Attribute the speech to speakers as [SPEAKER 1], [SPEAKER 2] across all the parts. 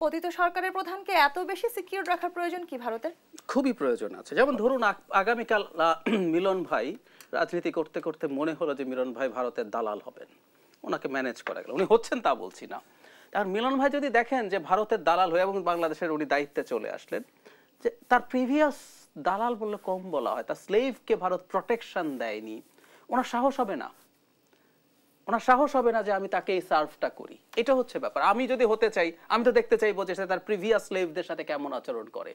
[SPEAKER 1] পতিত সরকারের প্রধানকে এত বেশি সিকিউর রাখার প্রয়োজন কি ভারতের?
[SPEAKER 2] খুবই প্রয়োজন আছে। যেমন ধরুন আগামীকাল মিলন ভাই রাজনীতি করতে করতে মনে হলো যে মিলন ভাই ভারতের দালাল হবেন, ওনাকে ম্যানেজ করা গেল। উনি হচ্ছেন তা বলছি না, আর মিলন ভাই যদি দেখেন যে ভারতের দালাল হয়ে এবং বাংলাদেশের উনি দায়িত্বে চলে আসলেন, যে তার প্রিভিয়াস দালাল বললে কম বলা হয়, তার স্লেভকে ভারত প্রোটেকশন দেয়নি, ওনার সাহস হবে না। ওনার সাহস হবে না যে আমি তাকে এই সার্ভটা করি। এটা হচ্ছে ব্যাপার। আমি যদি হতে চাই, আমি তো দেখতে চাইবো যে সে তার প্রিভিয়াস স্লেভদের সাথে কেমন আচরণ করে,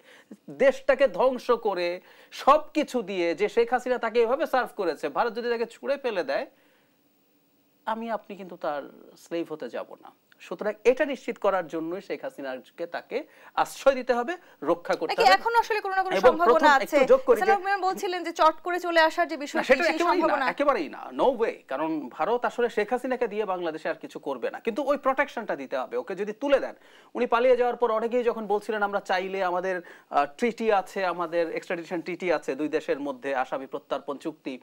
[SPEAKER 2] দেশটাকে ধ্বংস করে সবকিছু দিয়ে যে শেখ হাসিনা তাকে এভাবে সার্ভ করেছে, ভারত যদি তাকে ছুঁড়ে ফেলে দেয়, আমি আপনি কিন্তু তার স্লেভ হতে যাব না। সুতরাং এটা নিশ্চিত করার জন্য শেখ হাসিনাকে তাকে আশ্রয় দিতে হবে, রক্ষা করতে হবে।
[SPEAKER 1] এখন আসলে কোনো না কোনো সম্ভাবনা আছে। সালাম বলছিলেন যে চট করে চলে আসার যে বিষয়,
[SPEAKER 2] সেটা একেবারেই না, নো ওয়ে। কারণ ভারত আসলে শেখ হাসিনাকে দিয়ে বাংলাদেশে আর কিছু করবে না, কিন্তু ওই প্রোটেকশনটা দিতে হবে। ওকে যদি তুলে দেন, উনি পালিয়ে যাওয়ার পর অনেকেই যখন বলছিলেন আমরা চাইলে আমাদের ট্রিটি আছে, আমাদের এক্সট্রাডিশন ট্রিটি আছে দুই দেশের মধ্যে, আসামি প্রত্যর্পণ চুক্তি,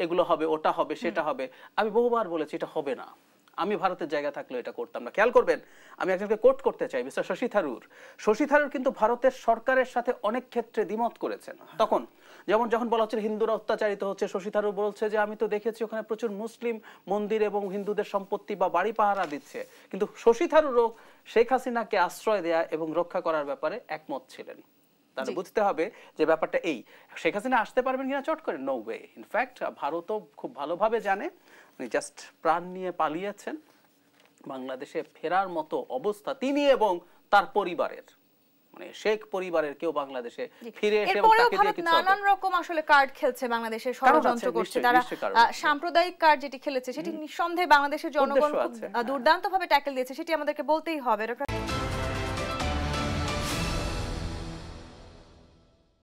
[SPEAKER 2] এগুলো হবে, ওটা হবে, সেটা হবে, আমি বহুবার বলেছি এটা হবে না। আমি ভারতের জায়গা থাকলে এটা করতাম না। খেয়াল করবেন, আমি একজনকে কোট করতে চাই, মিস্টার শশী থারুর। শশী থারুর কিন্তু ভারতের সরকারের সাথে অনেক ক্ষেত্রে দ্বিমত করেছেন। তখন যখন বলা হচ্ছে হিন্দুরা অত্যাচারিত হচ্ছে, শশী থারুর বলছে যে আমি তো দেখেছি ওখানে প্রচুর মুসলিম মন্দির এবং হিন্দুদের সম্পত্তি বা বাড়ি পাহারা দিচ্ছে। কিন্তু শশী থারুরও শেখ হাসিনাকে আশ্রয় দেয়া এবং রক্ষা করার ব্যাপারে একমত ছিলেন। তাহলে বুঝতে হবে যে ব্যাপারটা এই, শেখ হাসিনা আসতে পারবেন কিনা চট করে, নো ওয়ে। ইনফ্যাক্ট ভারতও খুব ভালোভাবে জানে উনি জাস্ট প্রাণ নিয়ে পালিয়েছেন। বাংলাদেশে ফেরার মতো অবস্থা তিনি এবং তার পরিবারের, মানে শেখ পরিবারের কেউ বাংলাদেশে ফিরে এসে তাকে দিয়ে কিছু
[SPEAKER 1] নানান রকম আসলে কার্ড খেলছে, বাংলাদেশের ষড়যন্ত্র করছে তারা। সাম্প্রদায়িক কার্ড যেটি খেলেছে সেটি নিঃসন্দেহে বাংলাদেশের জনগণ দুর্দান্তভাবে ট্যাকেল দিয়েছে, সেটি আমাদেরকে বলতেই হবে।